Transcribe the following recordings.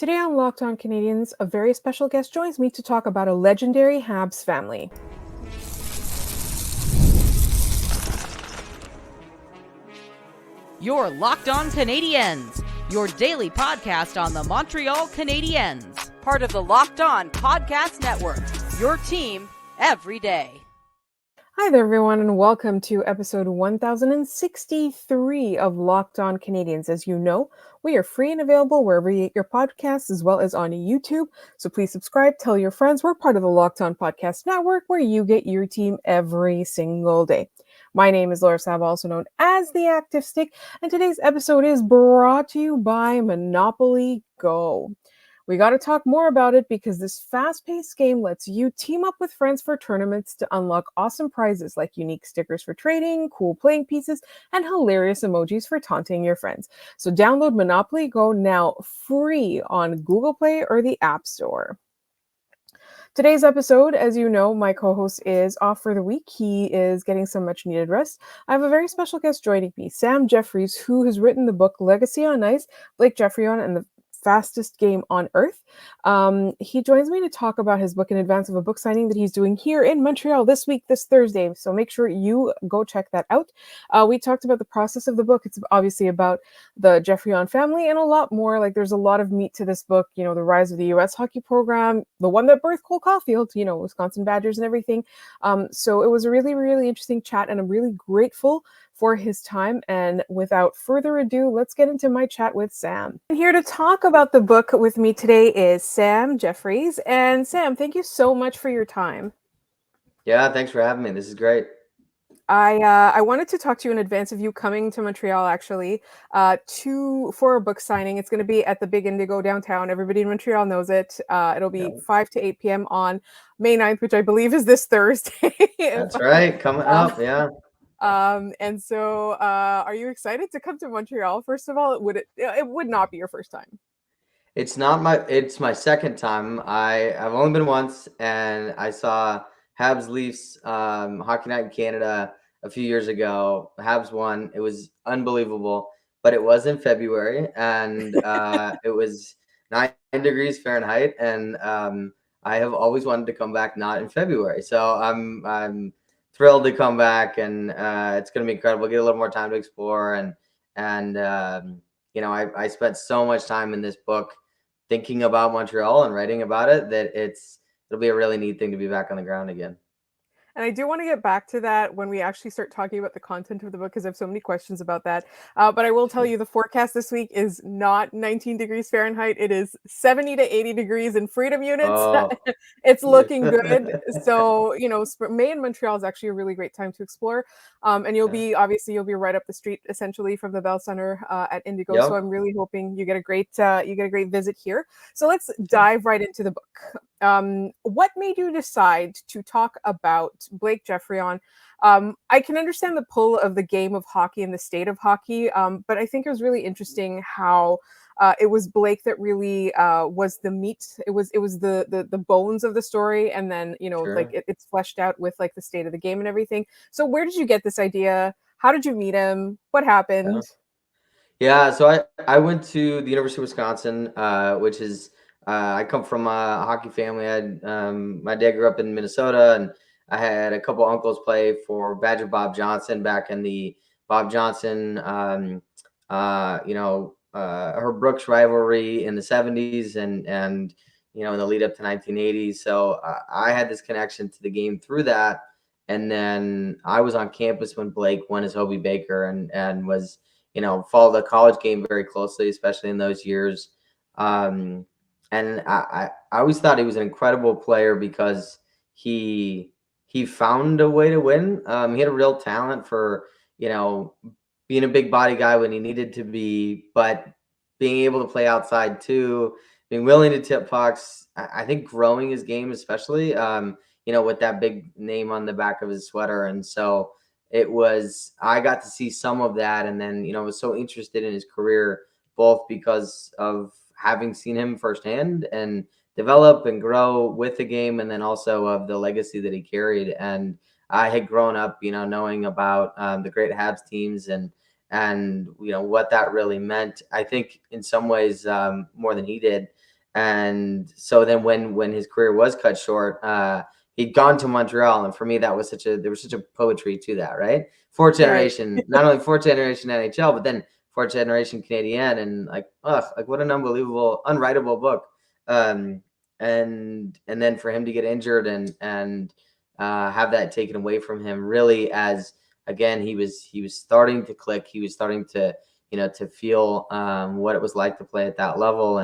Today on Downtown Canadiens, a very special guest joins me to talk about a legendary Habs family. You're Locked On Canadiens, your daily podcast on the Montreal Canadiens, part of the Locked On Podcast Network, your team every day. Hi there, everyone, and welcome to episode 1063 of Locked On Canadiens. As you know, we are free and available wherever you get your podcasts, as well as on YouTube. So please subscribe, tell your friends. We're part of the Locked On Podcast Network, where you get your team every single day. My name is Laura Sab, also known as the Active Stick, and today's episode is brought to you by Monopoly Go. We got to talk more about it because this fast-paced game lets you team up with friends for tournaments to unlock awesome prizes like unique stickers for trading, cool playing pieces, and hilarious emojis for taunting your friends. So download Monopoly Go now free on Google Play or the App Store. Today's episode, as you know, my co-host is off for the week. He is getting some much-needed rest. I have a very special guest joining me, Sam Jefferies, who has written the book Legacy on Ice, Blake Geoffrion, and the Fastest Game on Earth. He joins me to talk about his book in advance of a book signing that he's doing here in Montreal this week, this Thursday. So make sure you go check that out. We talked about the process of the book. It's obviously about the Geoffrion family and a lot more. Like, there's a lot of meat to this book. You know, the rise of the U.S. hockey program, the one that birthed Cole Caulfield, you know, Wisconsin Badgers and everything. So it was a really, really interesting chat, and I'm really grateful for his time. And without further ado, let's get into my chat with Sam. And here to talk about the book with me today is Sam Jefferies. And Sam, thank you so much for your time. Yeah, thanks for having me. This is great. I wanted to talk to you in advance of you coming to Montreal, actually, for a book signing. It's going to be at the Big Indigo downtown. Everybody in Montreal knows it. It'll be 5 to 8 p.m. on May 9th, which I believe is this Thursday. That's right. Coming up, yeah. And so, are you excited to come to Montreal? First of all, it would not be your first time. It's my second time. I've only been once, and I saw Habs Leafs Hockey Night in Canada a few years ago. Habs won. It was unbelievable, but it was in February, and it was 9 degrees Fahrenheit, and I have always wanted to come back not in February. So I'm thrilled to come back, and it's going to be incredible. Get a little more time to explore, and you know, I spent so much time in this book thinking about Montreal and writing about it that it'll be a really neat thing to be back on the ground again. And I do want to get back to that when we actually start talking about the content of the book, because I have so many questions about that. But I will tell you, the forecast this week is not 19 degrees Fahrenheit. It is 70 to 80 degrees in freedom units. Oh. It's looking good. So, you know, May in Montreal is actually a really great time to explore. And you'll be right up the street, essentially, from the Bell Center at Indigo. Yep. So I'm really hoping you get a great visit here. So let's dive right into the book. What made you decide to talk about Blake Geoffrion? I can understand the pull of the game of hockey and the state of hockey, but I think it was really interesting how it was Blake that really was the meat. It was the bones of the story, and then, you know, like it's fleshed out with like the state of the game and everything. So where did you get this idea? How did you meet him? What happened? Yeah, so I went to the University of Wisconsin, which is I come from a hockey family. My dad grew up in Minnesota, and I had a couple uncles play for Badger Bob Johnson back in the Bob Johnson, Herb Brooks rivalry in the 70s and you know, in the lead up to 1980s. So I had this connection to the game through that. And then I was on campus when Blake won his Hobie Baker and was, you know, followed the college game very closely, especially in those years. And I always thought he was an incredible player because he found a way to win. He had a real talent for, you know, being a big body guy when he needed to be, but being able to play outside too, being willing to tip pucks. I think growing his game, especially, you know, with that big name on the back of his sweater. And so I got to see some of that. And then, you know, I was so interested in his career, both because of having seen him firsthand and develop and grow with the game, and then also of the legacy that he carried. And I had grown up, you know, knowing about the great Habs teams and you know what that really meant. I think in some ways more than he did. And so then when his career was cut short, he'd gone to Montreal, and for me that was there was such a poetry to that, right? Fourth Right. generation, not only fourth generation NHL, but then fourth generation Canadien, and like what an unbelievable, unwritable book. Um, and then for him to get injured and have that taken away from him, really, as again he was starting to click, he was starting to to feel what it was like to play at that level,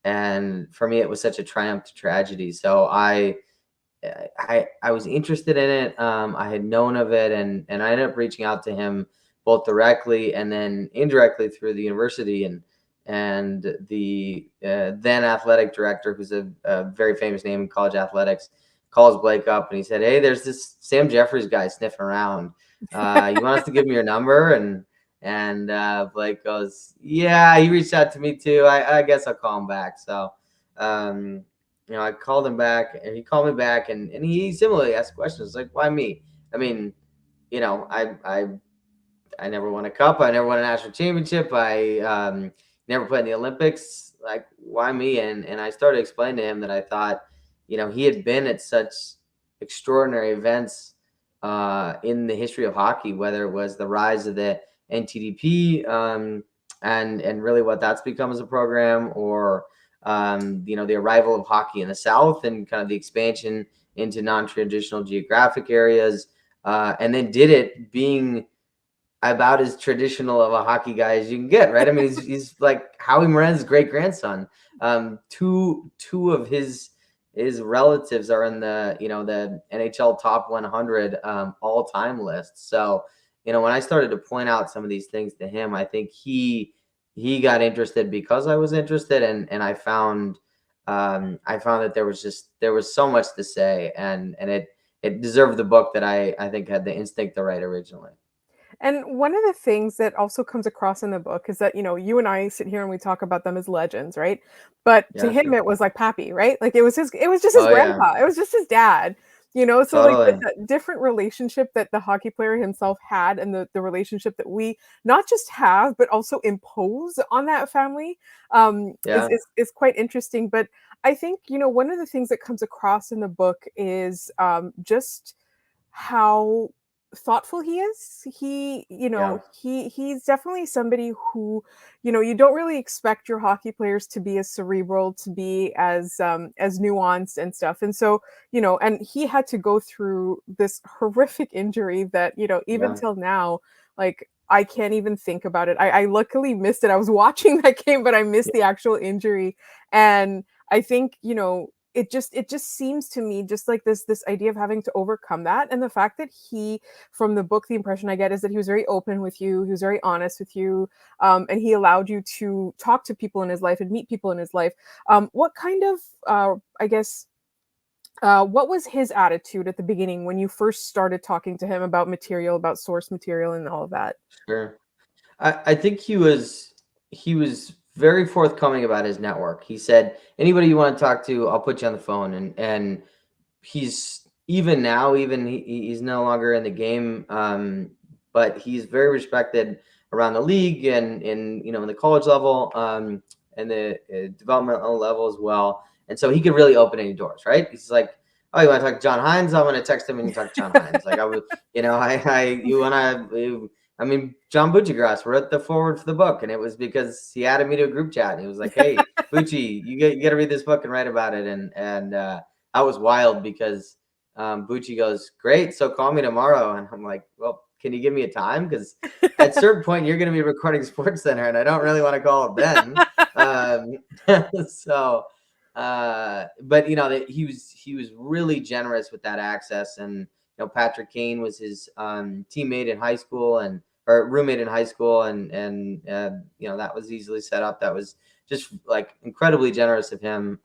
and for me it was such a triumph to tragedy. So I was interested in it. I had known of it, and I ended up reaching out to him both directly and then indirectly through the university, and the then athletic director, who's a very famous name in college athletics, calls Blake up and he said, "Hey, there's this Sam Jefferies guy sniffing around. You want us to give him your number?" And Blake goes, "Yeah, he reached out to me too. I guess I'll call him back." So. I called him back and he called me back and he similarly asked questions like, why me? I mean, I never won a cup. I never won a national championship. I never played in the Olympics. Like, why me? And I started explaining to him that I thought, he had been at such extraordinary events in the history of hockey, whether it was the rise of the NTDP and really what that's become as a program, or the arrival of hockey in the South and kind of the expansion into non-traditional geographic areas, and then did it being about as traditional of a hockey guy as you can get, right? I mean, he's like Howie Moren's great grandson. Two of his relatives are in the the NHL top 100 all time list. So when I started to point out some of these things to him, I think he got interested because I was interested, and I found that there was so much to say, and it deserved the book that I think had the instinct to write originally. And one of the things that also comes across in the book is that, you and I sit here and we talk about them as legends, right? But to Yeah, him, sure. it was like Pappy, right? Like it was just his Oh yeah, grandpa. It was just his dad, So like totally. the different relationship that the hockey player himself had and the relationship that we not just have, but also impose on that family Yeah, is quite interesting. But I think, one of the things that comes across in the book is just how thoughtful he is. yeah, He's definitely somebody who, you don't really expect your hockey players to be as cerebral, to be as nuanced and stuff. And so, and he had to go through this horrific injury that, even yeah, till now, like I can't even think about it. I luckily missed it. I was watching that game, but I missed yeah, the actual injury. And I think, it just seems to me just like this idea of having to overcome that, and the fact that he, from the book, the impression I get is that he was very open with you, he was very honest with you, and he allowed you to talk to people in his life and meet people in his life. What kind of I guess what was his attitude at the beginning when you first started talking to him about material, about source material and all of that? sure. I think he was very forthcoming about his network. He said, anybody you want to talk to, I'll put you on the phone. And he's even now, even he's no longer in the game, but he's very respected around the league and in the college level, and the developmental level as well. And so he could really open any doors, right? He's like, oh, you want to talk to John Hines? I'm going to text him and you talk to John Hines. Like I would, you want to. I mean, John Buccigross wrote the forward for the book, and it was because he added me to a group chat, and he was like, "Hey, Bucci, you got to read this book and write about it." And I was wild because Bucci goes, "Great, so call me tomorrow," and I'm like, "Well, can you give me a time? Because at a certain point, you're going to be recording Sports Center, and I don't really want to call it then." So, but that he was really generous with that access, and Patrick Kane was his teammate in high school or roommate in high school, and that was easily set up. That was just like incredibly generous of him.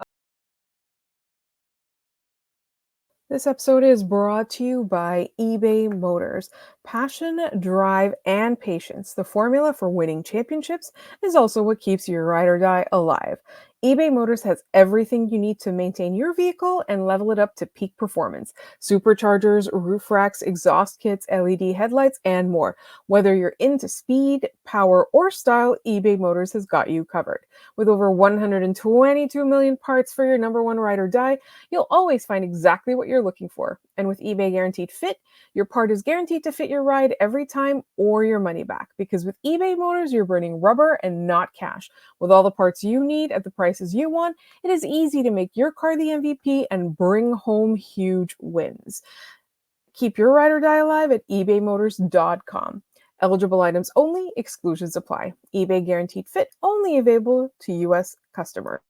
This episode is brought to you by eBay Motors. Passion, drive, and patience. The formula for winning championships is also what keeps your ride or die alive. eBay Motors has everything you need to maintain your vehicle and level it up to peak performance. Superchargers, roof racks, exhaust kits, LED headlights, and more. Whether you're into speed, power, or style, eBay Motors has got you covered. With over 122 million parts for your number one ride or die, you'll always find exactly what you're looking for. And with eBay Guaranteed Fit, your part is guaranteed to fit your ride every time or your money back. Because with eBay Motors, you're burning rubber and not cash. With all the parts you need at the prices you want, it is easy to make your car the MVP and bring home huge wins. Keep your ride or die alive at ebaymotors.com. Eligible items only, exclusions apply. eBay Guaranteed Fit only available to U.S. customers.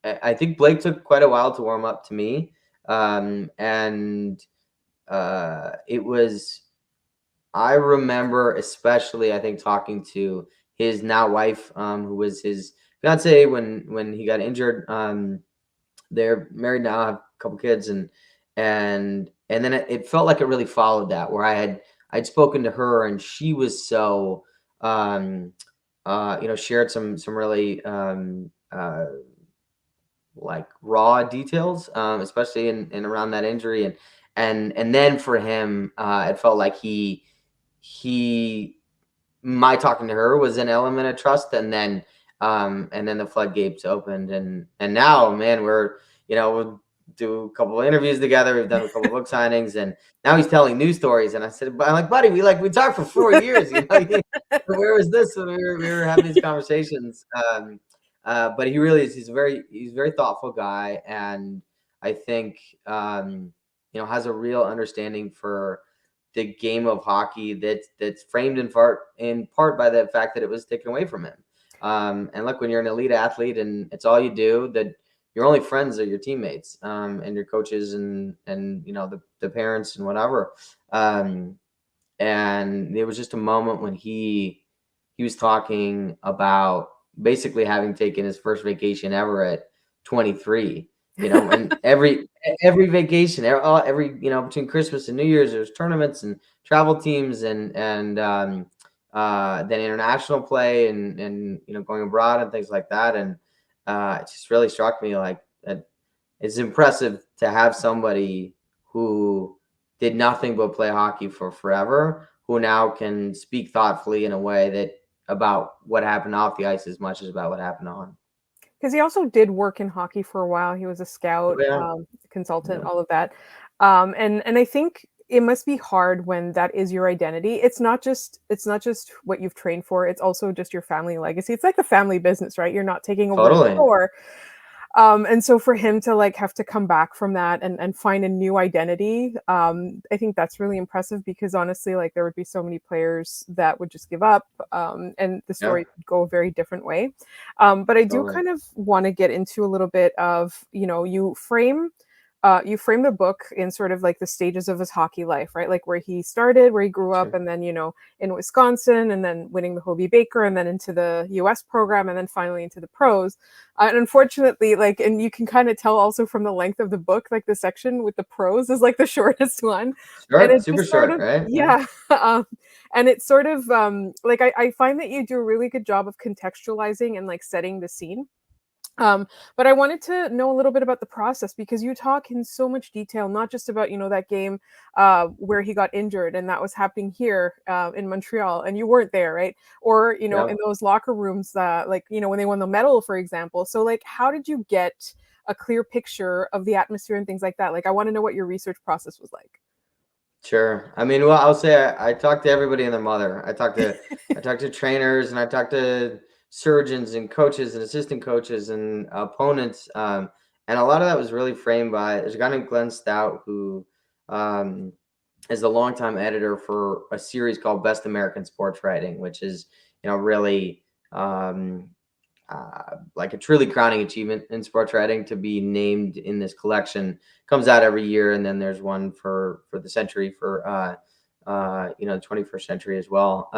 I think Blake took quite a while to warm up to me. It was, I remember especially, I think, talking to his now wife, who was his fiance when he got injured. They're married now, have a couple kids, and then it felt like it really followed that, where I'd spoken to her, and she was so shared some really like raw details, especially in around that injury, and then for him, it felt like my talking to her was an element of trust, and then the floodgates opened, and now, man, we'll do a couple of interviews together. We've done a couple of book signings, and now he's telling news stories. And I'm like, buddy, we talked for 4 years. Where was this when we were having these conversations? But he really is. He's a very thoughtful guy, and I think has a real understanding for the game of hockey that's framed in part by the fact that it was taken away from him. And look, when you're an elite athlete and it's all you do, that your only friends are your teammates, and your coaches and the parents and whatever. And there was just a moment when he was talking about basically having taken his first vacation ever at 23, and every vacation, every between Christmas and New Year's, there's tournaments and travel teams and then international play and going abroad and things like that. And it just really struck me like that it's impressive to have somebody who did nothing but play hockey for forever, who now can speak thoughtfully in a way that about what happened off the ice as much as about what happened on. Because he also did work in hockey for a while. He was a scout, consultant, all of that. And I think it must be hard when that is your identity. It's not just what you've trained for. It's also just your family legacy. It's like the family business, right? You're not taking over the store. And so for him to like have to come back from that and find a new identity, I think that's really impressive, because honestly, like there would be so many players that would just give up, and the story could go a very different way. But I do kind of want to get into a little bit of, you frame the book in sort of like the stages of his hockey life, right? Like where he started, where he grew up, and then, in Wisconsin, and then winning the Hobie Baker, and then into the US program, and then finally into the pros. And unfortunately, like, and you can kind of tell also from the length of the book, like the section with the pros is like the shortest one. Short, and it's super short, right? Yeah. And it's sort of like, I find that you do a really good job of contextualizing and like setting the scene. But I wanted to know a little bit about the process, because you talk in so much detail, not just about, that game where he got injured and that was happening here in Montreal and you weren't there, right? Or, in those locker rooms, like, when they won the medal, for example. So like, how did you get a clear picture of the atmosphere and things like that? Like, I want to know what your research process was like. Sure. I mean, well, I'll say I talked to everybody and their mother. I talked to trainers, and I talked to surgeons and coaches and assistant coaches and opponents. And a lot of that was really framed by, there's a guy named Glenn Stout who is the longtime editor for a series called Best American Sports Writing, which is, really like a truly crowning achievement in sports writing to be named in this collection. Comes out every year, and then there's one for the century, for the 21st century as well.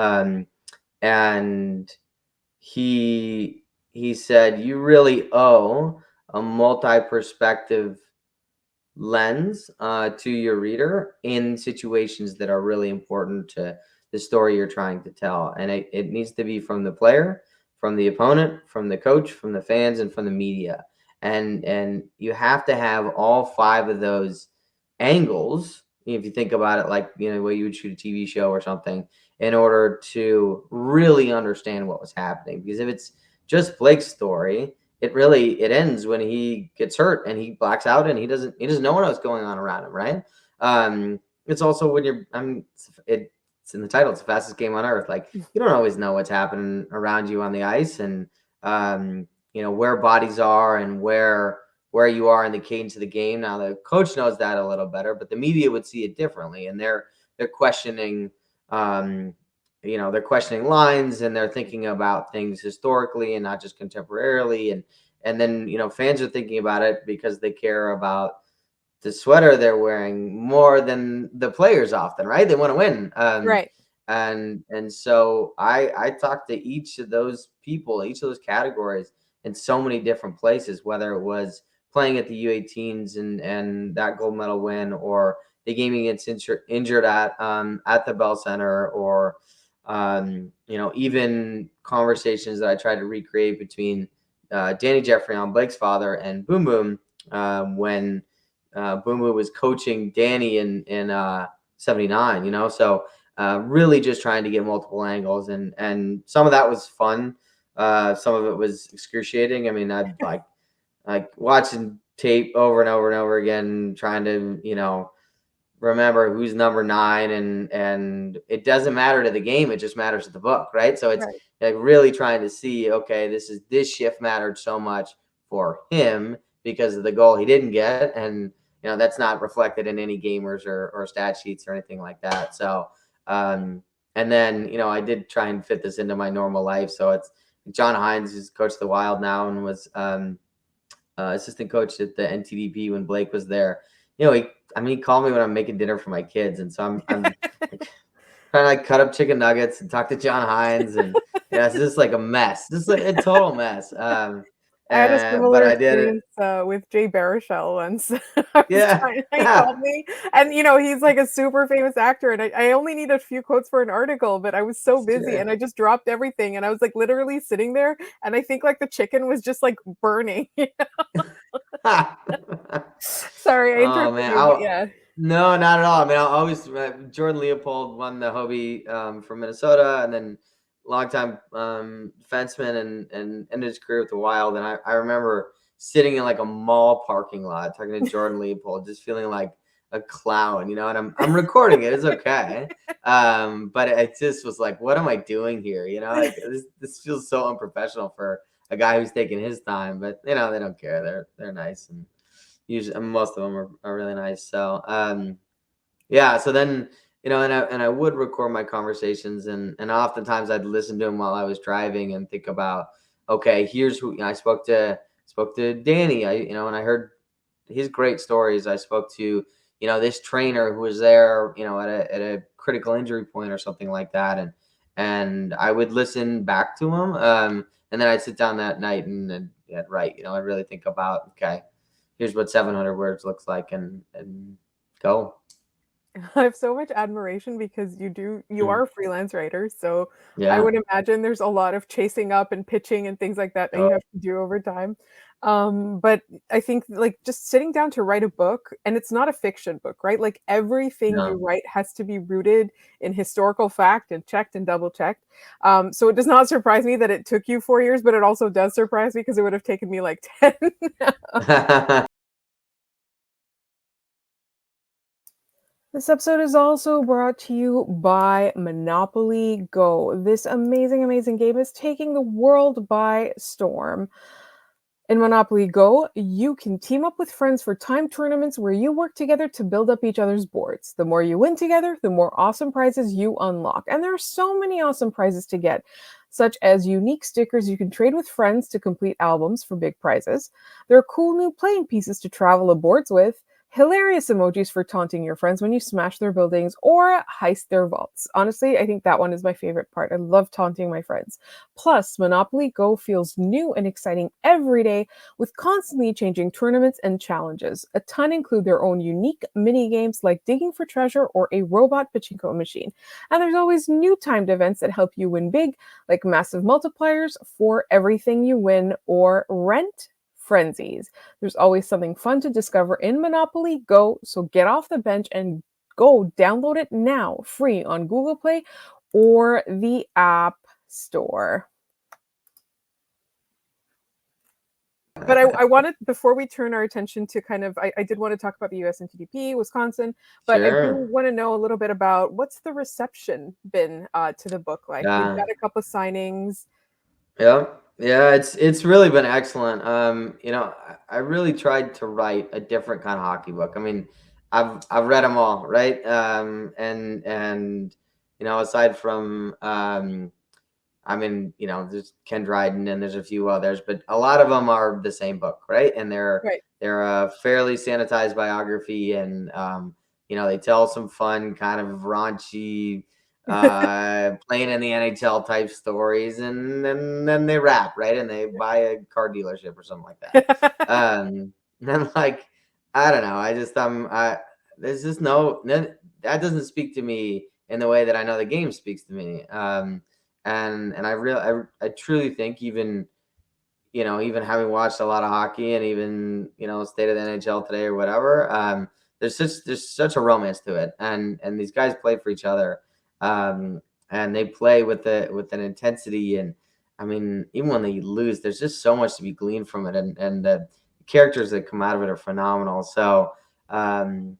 And he said, you really owe a multi-perspective lens to your reader in situations that are really important to the story you're trying to tell. And it needs to be from the player, from the opponent, from the coach, from the fans, and from the media. And you have to have all 5 of those angles, if you think about it, like, the way you would shoot a TV show or something, in order to really understand what was happening. Because if it's just Blake's story, it ends when he gets hurt and he blacks out and he doesn't know what else going on around him, right? It's also when it's in the title, it's the fastest game on earth. Like, you don't always know what's happening around you on the ice, and where bodies are and where you are in the cadence of the game. Now the coach knows that a little better, but the media would see it differently, and they're questioning they're questioning lines, and they're thinking about things historically and not just contemporarily, and then fans are thinking about it because they care about the sweater they're wearing more than the players often, right? They want to win. Right. And so I talked to each of those people, each of those categories in so many different places, whether it was playing at the U18s and that gold medal win, or the game he gets injured at the Bell Center, or even conversations that I tried to recreate between Danny Geoffrion, Blake's father, and Boom Boom when Boom Boom was coaching Danny in 79. So really just trying to get multiple angles, and some of that was fun. Some of it was excruciating. I mean, I'd like watching tape over and over and over again, trying to remember who's number 9, and it doesn't matter to the game, it just matters to the book, right? So it's like really trying to see, okay, this shift mattered so much for him because of the goal he didn't get, and that's not reflected in any gamers or stat sheets or anything like that. So and then I did try and fit this into my normal life. So it's John Hines, who's coached the Wild now and was assistant coach at the NTDP when Blake was there. He called me when I'm making dinner for my kids, and so I'm trying to cut up chicken nuggets and talk to John Hines, and it's just like a mess, just like a total mess. I had a similar but I did it. experience with Jay Baruchel once. He called me, and he's like a super famous actor, and I only need a few quotes for an article, but I was so busy and I just dropped everything, and I was like literally sitting there, and I think like the chicken was just like burning. Sorry, I interrupted you, but yeah. No, not at all. I mean, I always Jordan Leopold won the Hobie from Minnesota, and then longtime defenseman, and ended his career with the Wild. And I remember sitting in like a mall parking lot talking to Jordan Leopold, just feeling like a clown, and I'm recording it. It's okay. But it just was like, what am I doing here? Like this feels so unprofessional for a guy who's taking his time, but they don't care. They're nice, and usually most of them are really nice. So so then and I would record my conversations, and oftentimes I'd listen to them while I was driving and think about, okay, here's who I spoke to Danny. And I heard his great stories. I spoke to this trainer who was there at a critical injury point or something like that, and I would listen back to him, and then I'd sit down that night and write. I'd really think about, okay, here's what 700 words looks like, and go. I have so much admiration because you are a freelance writer, so I would imagine there's a lot of chasing up and pitching and things like that you have to do over time. But I think like just sitting down to write a book, and it's not a fiction book, right? Like everything you write has to be rooted in historical fact and checked and double checked. So it does not surprise me that it took you 4 years, but it also does surprise me because it would have taken me like 10. This episode is also brought to you by Monopoly Go. This amazing, amazing game is taking the world by storm. In Monopoly Go, you can team up with friends for time tournaments where you work together to build up each other's boards. The more you win together, the more awesome prizes you unlock. And there are so many awesome prizes to get, such as unique stickers you can trade with friends to complete albums for big prizes. There are cool new playing pieces to travel aboards with, hilarious emojis for taunting your friends when you smash their buildings or heist their vaults. Honestly, I think that one is my favorite part. I love taunting my friends. Plus, Monopoly Go feels new and exciting every day with constantly changing tournaments and challenges. A ton include their own unique mini games like digging for treasure or a robot pachinko machine. And there's always new timed events that help you win big, like massive multipliers for everything you win or rent frenzies. There's always something fun to discover in Monopoly Go, so get off the bench and go download it now, free on Google Play or the App Store. But I wanted, before we turn our attention to kind of, I did want to talk about the USNTDP, Wisconsin, but I do want to know a little bit about what's the reception been to the book like? We've got a couple of signings. Yeah. Yeah, it's really been excellent. I really tried to write a different kind of hockey book. I mean, I've read them all, right? And aside from there's Ken Dryden and there's a few others, but a lot of them are the same book, right? And they're a fairly sanitized biography, and they tell some fun kind of raunchy playing in the NHL type stories, and then they rap, right? And they buy a car dealership or something like that. And like, I don't know. There's just that doesn't speak to me in the way that I know the game speaks to me. And I truly think even having watched a lot of hockey and even, state of the NHL today or whatever, there's such a romance to it. And these guys play for each other. And they play with an intensity, and I mean, even when they lose, there's just so much to be gleaned from it, and the characters that come out of it are phenomenal. So, I don't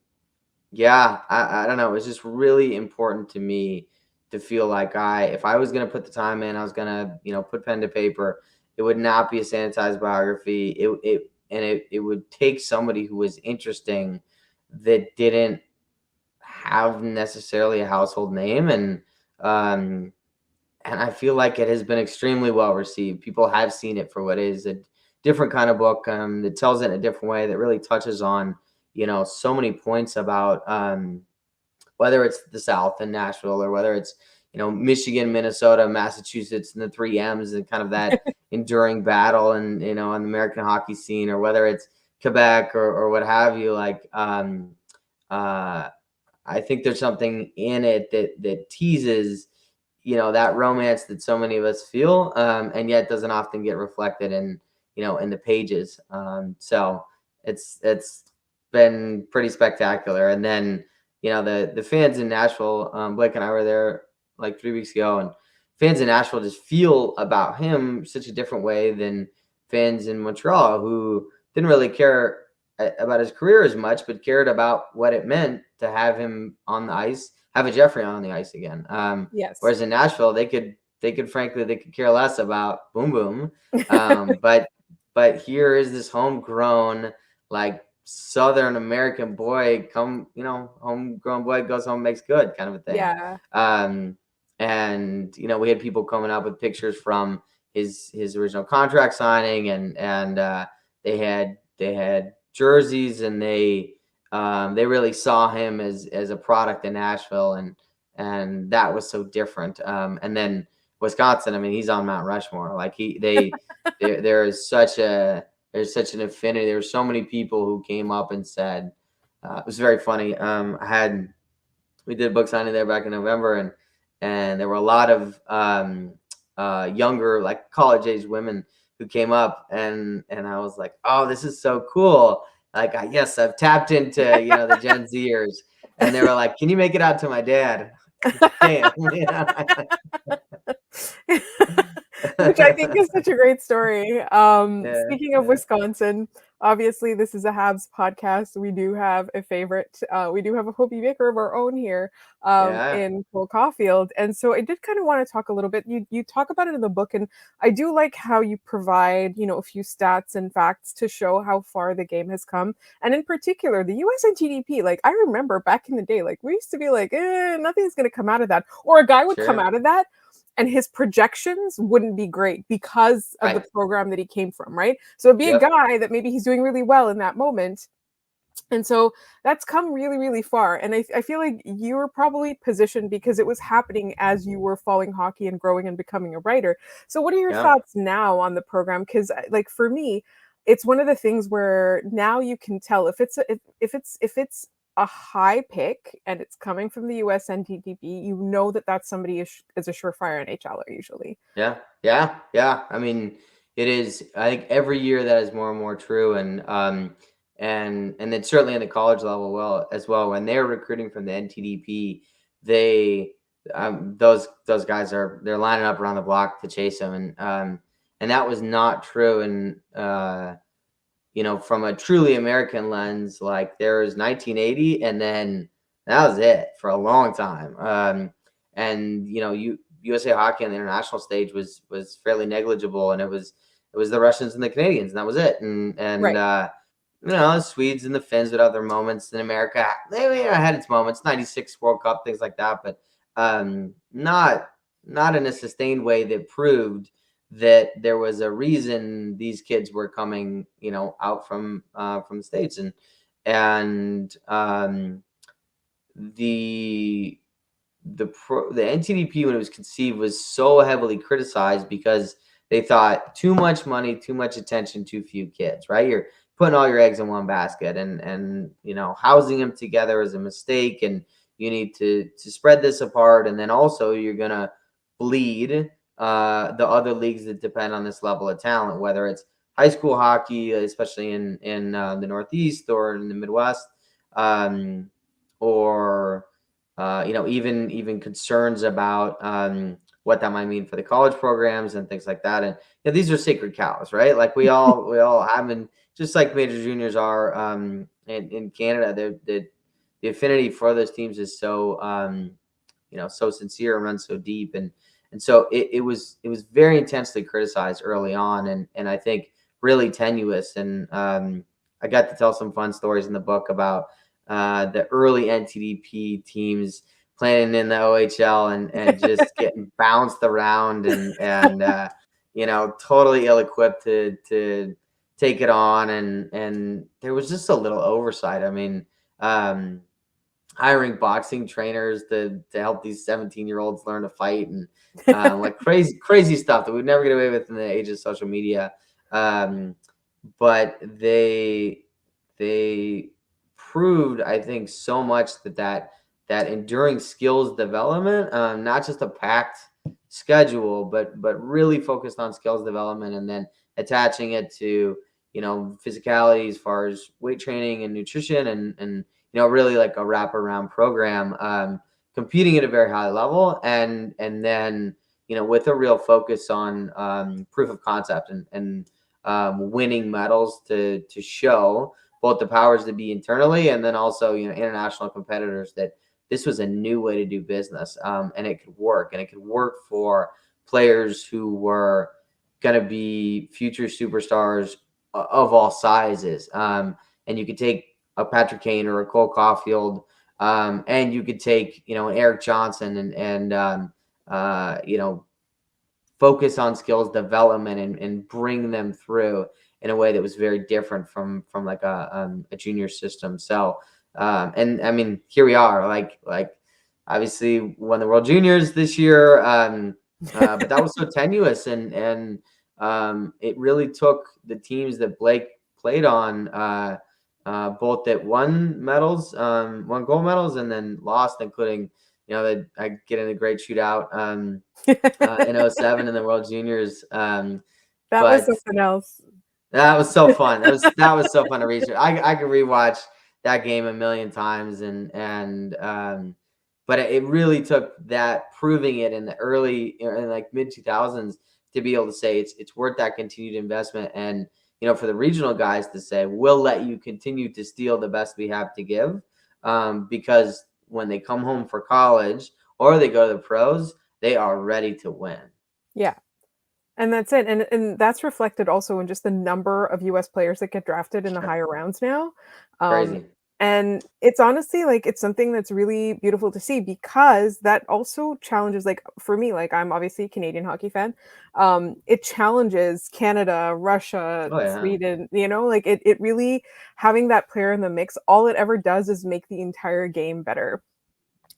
know. It was just really important to me to feel like if I was going to put the time in, I was going to, put pen to paper. It would not be a sanitized biography. It would take somebody who was interesting that didn't have necessarily a household name, and I feel like it has been extremely well received. People have seen it for what is a different kind of book that tells it in a different way, that really touches on so many points about whether it's the South and Nashville, or whether it's Michigan, Minnesota, Massachusetts, and the 3 M's, and kind of that enduring battle, and on the American hockey scene, or whether it's Quebec or what have you. Like I think there's something in it that teases, that romance that so many of us feel, and yet doesn't often get reflected in the pages. So it's been pretty spectacular. And then, the fans in Nashville, Blake and I were there like 3 weeks ago, and fans in Nashville just feel about him such a different way than fans in Montreal, who didn't really care about his career as much, but cared about what it meant to have him on the ice, have a Geoffrion on the ice again. Yes. Whereas in Nashville, they could care less about Boom Boom. But here is this homegrown, like, Southern American boy, homegrown boy goes home, makes good kind of a thing. Yeah. And we had people coming up with pictures from his original contract signing, and they had jerseys, and they really saw him as a product in Nashville, and that was so different. And then Wisconsin, I mean, he's on Mount Rushmore. Like there's such an affinity. There were so many people who came up and said, it was very funny. We did a book signing there back in November, and there were a lot of younger, like college age women who came up, and I was like, oh, this is so cool. Like, yes, I've tapped into, the Gen Zers. And they were like, can you make it out to my dad? Damn. Which I think is such a great story. Speaking of Wisconsin, obviously this is a Habs podcast. We do have a favorite. We do have a Hobie Baker of our own here in Cole Caulfield. And so I did kind of want to talk a little bit. You talk about it in the book, and I do like how you provide, a few stats and facts to show how far the game has come. And in particular, the USNTDP, like I remember back in the day, like we used to be like, nothing's going to come out of that. Or a guy would come out of that and his projections wouldn't be great because of the program that he came from, right? So it'd be a guy that maybe he's doing really well in that moment, And so that's come really, really far. And I feel like you were probably positioned because it was happening as you were following hockey and growing and becoming a writer. So what are your Yeah. thoughts now on the program? Because like for me, it's one of the things where now you can tell if it's if it's a high pick and it's coming from the USNTDP, you know that that's somebody is a surefire NHLer usually. Yeah, yeah, yeah. I mean, it is. I think every year that is more and more true, and it's certainly in the college level as well. When they're recruiting from the NTDP, they those guys they're lining up around the block to chase them, and that was not true. And from a truly American lens, like there was 1980, and then that was it for a long time. And USA hockey on the international stage was fairly negligible, and it was the Russians and the Canadians, and that was it. And Right. the Swedes and the Finns would have their moments in America. They had its moments, '96 World Cup, things like that, but not in a sustained way that proved that there was a reason these kids were coming, out from the States. And the the NTDP, when it was conceived, was so heavily criticized because they thought too much money, too much attention, too few kids. Right? You're putting all your eggs in one basket, and housing them together is a mistake, and you need to spread this apart, and then also you're gonna bleed the other leagues that depend on this level of talent, whether it's high school hockey, especially in the Northeast or in the Midwest, or even concerns about what that might mean for the college programs and things like that. And these are sacred cows, right? Like we all have, and just like major juniors are in Canada, the affinity for those teams is so so sincere and runs so deep, and so it was very intensely criticized early on, and I think really tenuous. And I got to tell some fun stories in the book about the early NTDP teams playing in the OHL and just getting bounced around, and totally ill-equipped to take it on, and there was just a little oversight. I mean, hiring boxing trainers to help these 17-year-olds learn to fight, and like crazy stuff that we'd never get away with in the age of social media. But they proved, I think, so much that enduring skills development, not just a packed schedule, but really focused on skills development, and then attaching it to physicality as far as weight training and nutrition, and really like a wraparound program, competing at a very high level, and then with a real focus on proof of concept, and winning medals to show both the powers that be internally, and then also international competitors that this was a new way to do business, and it could work for players who were going to be future superstars of all sizes. And you could take a Patrick Kane or a Cole Caulfield, and you could take an Eric Johnson, and focus on skills development, and bring them through in a way that was very different from like a junior system. So and I mean, here we are, like obviously won the World Juniors this year, but that was so tenuous, and it really took the teams that Blake played on, both that won gold medals, and then lost, including that I get in a great shootout in 07 in the World Juniors. That was But something else. that was so fun. That was so fun to research. I could rewatch that game a million times, but it really took that proving it in the early, in like mid 2000s, to be able to say it's worth that continued investment, and for the regional guys to say we'll let you continue to steal the best we have to give, because when they come home for college or they go to the pros, they are ready to win. Yeah. And that's it. And that's reflected also in just the number of US players that get drafted in the higher rounds now. Um, Crazy. And it's honestly like it's something that's really beautiful to see because that also challenges like for me, like I'm obviously a Canadian hockey fan. It challenges Canada, Russia, Oh yeah. Sweden, like it really having that player in the mix, all it ever does is make the entire game better.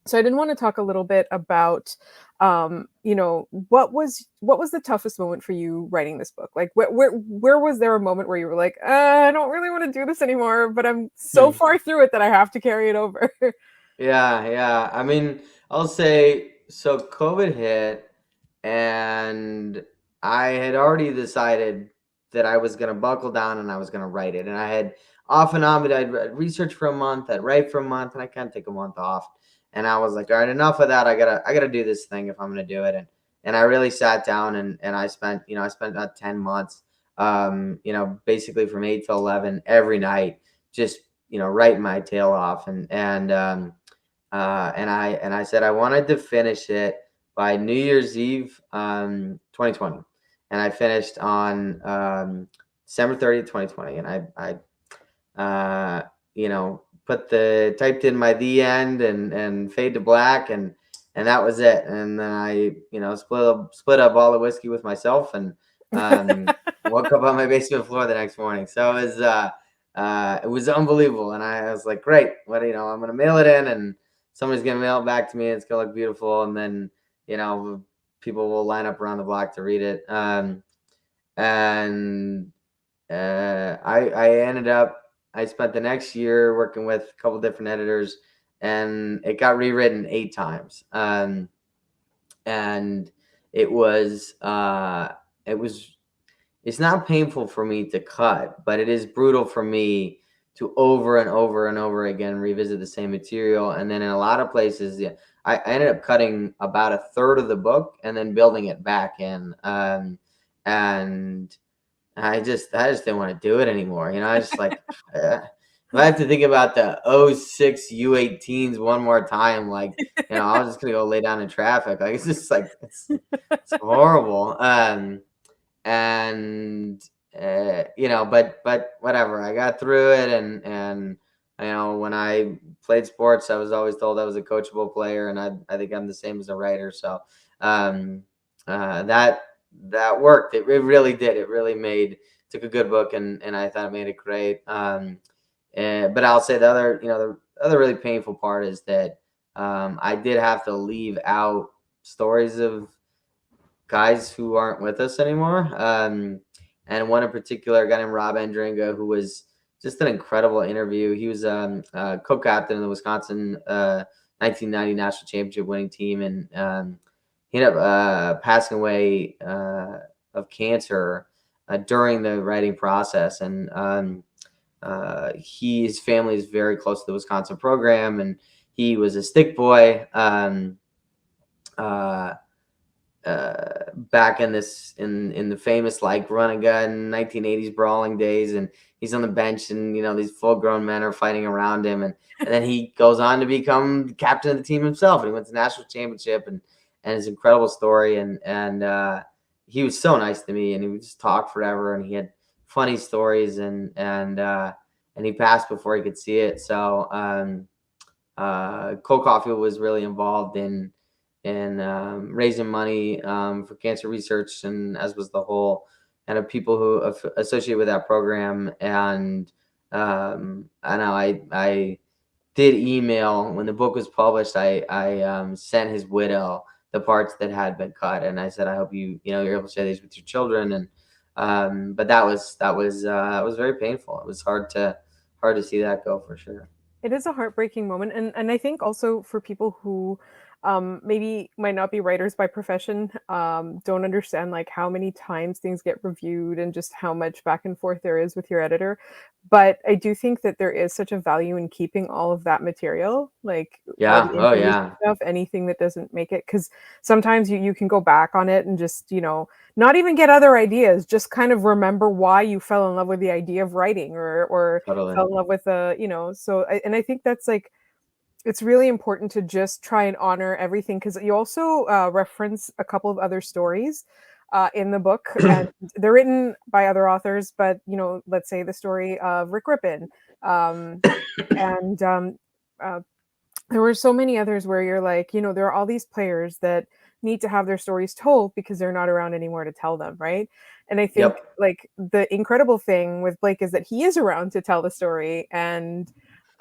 So I did want to talk a little bit about what was the toughest moment for you writing this book? Like where was there a moment where you were like, I don't really want to do this anymore, but I'm so Hmm. far through it that I have to carry it over. Yeah, yeah. I mean, I'll say so COVID hit and I had already decided that I was going to buckle down and I was going to write it. And I had off and on, but I'd research for a month, I'd write for a month, and I can't take a month off. And I was like, all right, enough of that. I gotta do this thing if I'm going to do it. And I really sat down and I spent about 10 months, basically from 8 to 11 every night, just, writing my tail off. And I said I wanted to finish it by New Year's Eve, 2020, and I finished on December 30th, 2020, and typed in my the end and fade to black, and that was it. And then I split up all the whiskey with myself and woke up on my basement floor the next morning. So it was unbelievable, and I was like, great, I'm gonna mail it in and somebody's gonna mail it back to me. And it's gonna look beautiful, and then people will line up around the block to read it. And I ended up. I spent the next year working with a couple different editors, and it got rewritten 8 times. And it was it's not painful for me to cut, but it is brutal for me to over and over and over again revisit the same material. And then in a lot of places, yeah, I ended up cutting about a third of the book and then building it back in. And I just didn't want to do it anymore. I just like, if I have to think about the '06 U18s one more time, like, I was just gonna go lay down in traffic. Like, it's just like it's horrible. And but whatever, I got through it. And when I played sports, I was always told I was a coachable player, and I think I'm the same as a writer. So that worked. It really did. It really took a good book, and I thought it made it great. But I'll say the other really painful part is that I did have to leave out stories of guys who aren't with us anymore. And one in particular, a guy named Rob Andringa, who was just an incredible interview. He was co-captain of the Wisconsin 1990 national championship winning team, and he ended up passing away of cancer during the writing process. And his family is very close to the Wisconsin program, and he was a stick boy. Back in the famous like run and gun 1980s brawling days, and he's on the bench, and these full grown men are fighting around him, and then he goes on to become captain of the team himself, and he wins the national championship, and it's an incredible story. And he was so nice to me, and he would just talk forever, and he had funny stories, and he passed before he could see it. So Cole Caulfield was really involved in raising money for cancer research, and as was the whole kind of people who associate with that program. And I know I did email when the book was published. I sent his widow the parts that had been cut, and I said, I hope you're able to share these with your children. And but that was very painful. It was hard to see that go, for sure. It is a heartbreaking moment, and I think also for people who maybe might not be writers by profession, don't understand like how many times things get reviewed and just how much back and forth there is with your editor. But I do think that there is such a value in keeping all of that material, like all Yeah. the Oh information yeah. stuff, anything that doesn't make it, because sometimes you can go back on it and just not even get other ideas, just kind of remember why you fell in love with the idea of writing, or Totally. fell in love with so I think that's like it's really important to just try and honor everything, because you also reference a couple of other stories in the book, and they're written by other authors. But let's say the story of Rick Rippon, and uh, there were so many others where you're like, there are all these players that need to have their stories told because they're not around anymore to tell them, right? And I think Yep. like the incredible thing with Blake is that he is around to tell the story, and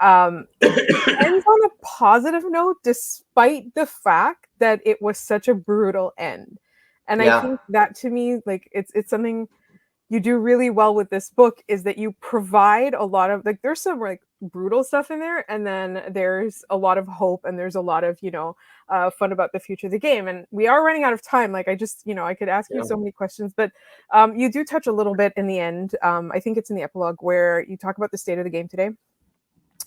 it ends on a positive note despite the fact that it was such a brutal end. And I Yeah. think that, to me, like it's something you do really well with this book, is that you provide a lot of, like, there's some like brutal stuff in there, and then there's a lot of hope, and there's a lot of fun about the future of the game. And we are running out of time. Like, I could ask you Yeah. so many questions, but you do touch a little bit in the end. I think it's in the epilogue where you talk about the state of the game today,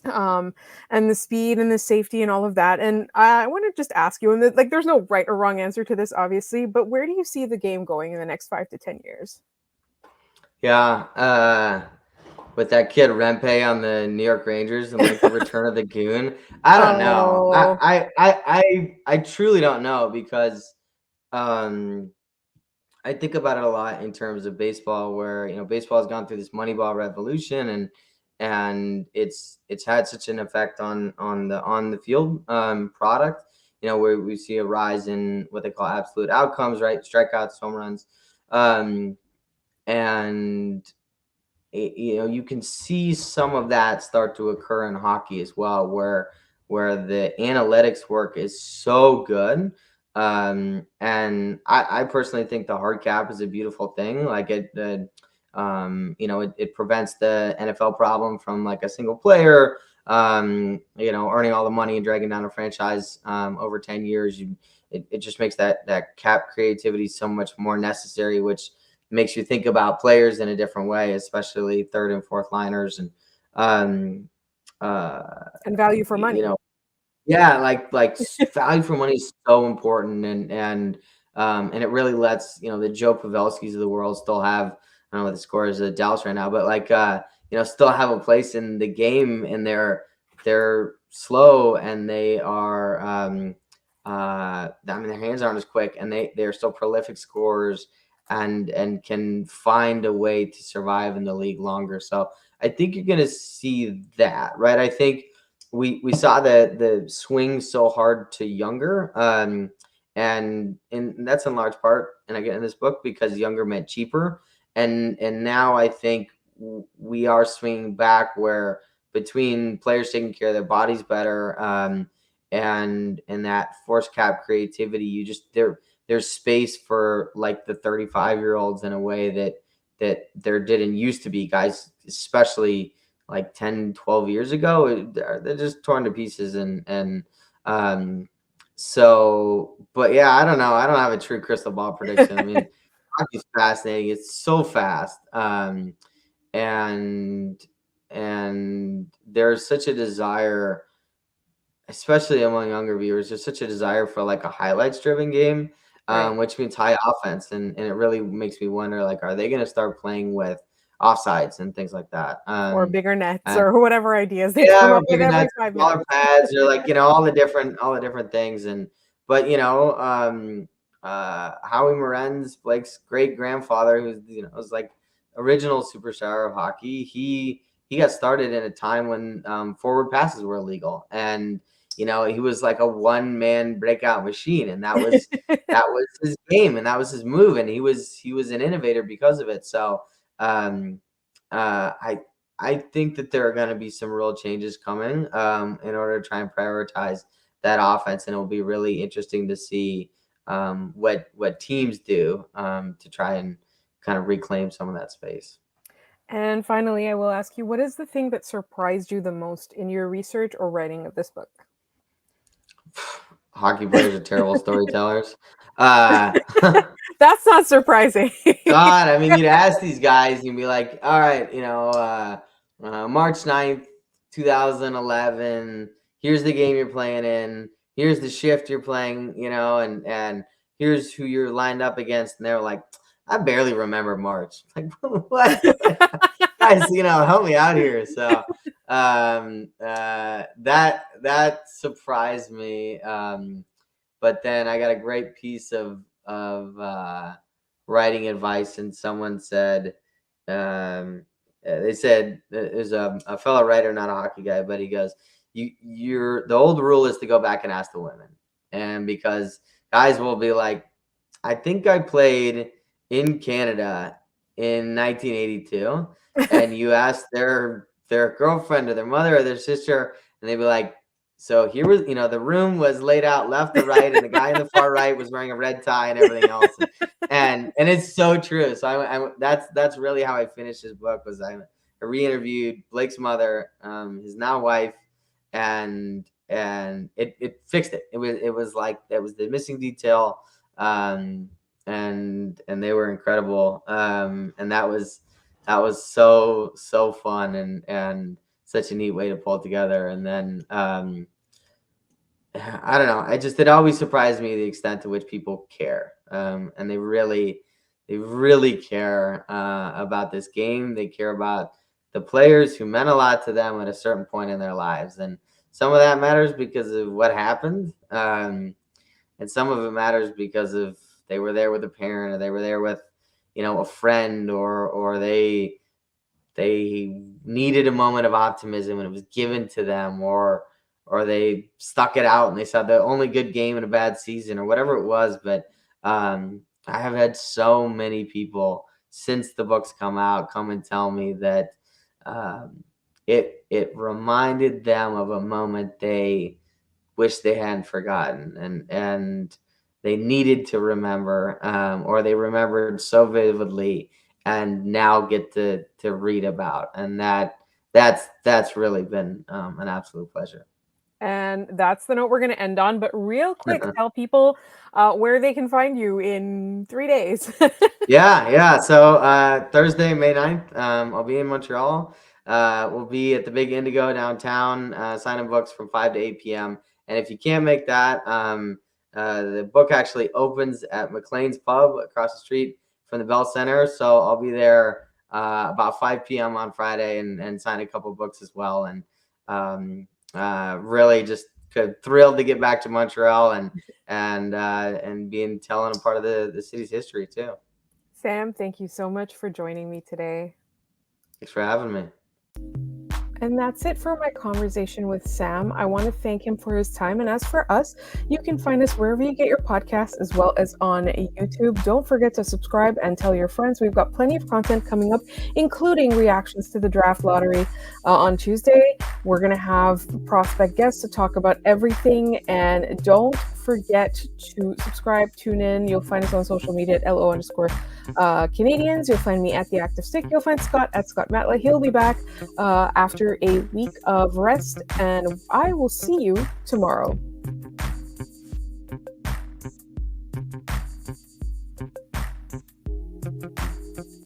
and the speed and the safety and all of that. And I want to just ask you, and like, there's no right or wrong answer to this, obviously, but where do you see the game going in the next 5 to 10 years? Yeah. With that kid Rempe on the New York Rangers and like the return of the goon. I don't know. Oh, I truly don't know, because um I think about it a lot in terms of baseball, where baseball has gone through this Moneyball revolution, and it's had such an effect on the field product. Where we see a rise in what they call absolute outcomes, right? Strikeouts, home runs, and you can see some of that start to occur in hockey as well, where the analytics work is so good. And I personally think the hard cap is a beautiful thing. Like it prevents the NFL problem from like a single player, earning all the money and dragging down a franchise over 10 years. It just makes that cap creativity so much more necessary, which makes you think about players in a different way, especially third and fourth liners, and and value for money. yeah, like value for money is so important, and it really lets the Joe Pavelskis of the world still have, I don't know what the score is at Dallas right now, but like still have a place in the game, and they're slow, and they are I mean, their hands aren't as quick, and they're still prolific scorers, and can find a way to survive in the league longer. So I think you're going to see that, right? I think we saw the swing so hard to younger, and that's in large part, and I get in this book, because younger meant cheaper, and now I think we are swinging back, where between players taking care of their bodies better, and that force cap creativity, there's space for like the 35-year-olds in a way that there didn't used to be. Guys, especially like 10, 12 years ago, they're just torn to pieces. So, but yeah, I don't know. I don't have a true crystal ball prediction. I mean, hockey's fascinating. It's so fast. And there's such a desire, especially among younger viewers, there's such a desire for like a highlights driven game, Right. which means high offense. And it really makes me wonder, like, are they going to start playing with offsides and things like that? Or bigger nets, And or whatever ideas they yeah, come or up with bigger every nets, 5 minutes. smaller pads, or like, all the different things. But Howie Morenz, Blake's great grandfather, who's was like original superstar of hockey. He got started in a time when forward passes were illegal, and he was like a one-man breakout machine, and that was his game, and that was his move, and he was an innovator because of it. So I think that there are going to be some real changes coming in order to try and prioritize that offense, and it will be really interesting to see what teams do to try and kind of reclaim some of that space. And finally, I will ask you, what is the thing that surprised you the most in your research or writing of this book? Hockey players are terrible storytellers. Uh, That's not surprising. God, I mean, you'd ask these guys, you'd be like, all right, March 9th, 2011, here's the game you're playing in, here's the shift you're playing, and here's who you're lined up against. And they're like, I barely remember March. Like, what? Guys, help me out here. So that surprised me. But then I got a great piece of writing advice, and someone said, they said, there's a fellow writer, not a hockey guy, but he goes, the old rule is to go back and ask the women. And because guys will be like, I think I played in Canada in 1982, and you ask their girlfriend or their mother or their sister, and they'd be like, so here was, the room was laid out left to right, and the guy in the far right was wearing a red tie and everything else. And it's so true. So that's really how I finished his book. Was I re-interviewed Blake's mother, his now wife, and it fixed it. It was like, that was the missing detail. And they were incredible. And that was so fun and such a neat way to pull it together. And then, I don't know. It always surprised me the extent to which people care. And they really care, about this game. They care about the players who meant a lot to them at a certain point in their lives. And some of that matters because of what happened. And some of it matters because of they were there with a parent, or they were there with, a friend, or they needed a moment of optimism and it was given to them, or they stuck it out and they saw the only good game in a bad season, or whatever it was. But I have had so many people since the books come out come and tell me that it reminded them of a moment they wish they hadn't forgotten, and they needed to remember, or they remembered so vividly and now get to read about. And that's really been an absolute pleasure. And that's the note we're going to end on. But real quick, tell people where they can find you in 3 days. Yeah. So Thursday, May 9th, I'll be in Montreal. We'll be at the big Indigo downtown, signing books from 5 to 8 p.m. And if you can't make that, the book actually opens at McLean's Pub across the street from the Bell Center. So I'll be there about 5 p.m. on Friday and sign a couple books as well. And really just thrilled to get back to Montreal and telling a part of the city's history too. Sam, thank you so much for joining me today. Thanks for having me. And that's it for my conversation with Sam. I want to thank him for his time. And as for us, you can find us wherever you get your podcasts, as well as on YouTube. Don't forget to subscribe and tell your friends. We've got plenty of content coming up, including reactions to the draft lottery on Tuesday. We're going to have prospect guests to talk about everything. And don't forget to subscribe, tune in. You'll find us on social media at LO_Canadiens. You'll find me at The Active Stick. You'll find Scott at Scott Matla. He'll be back after a week of rest, and I will see you tomorrow.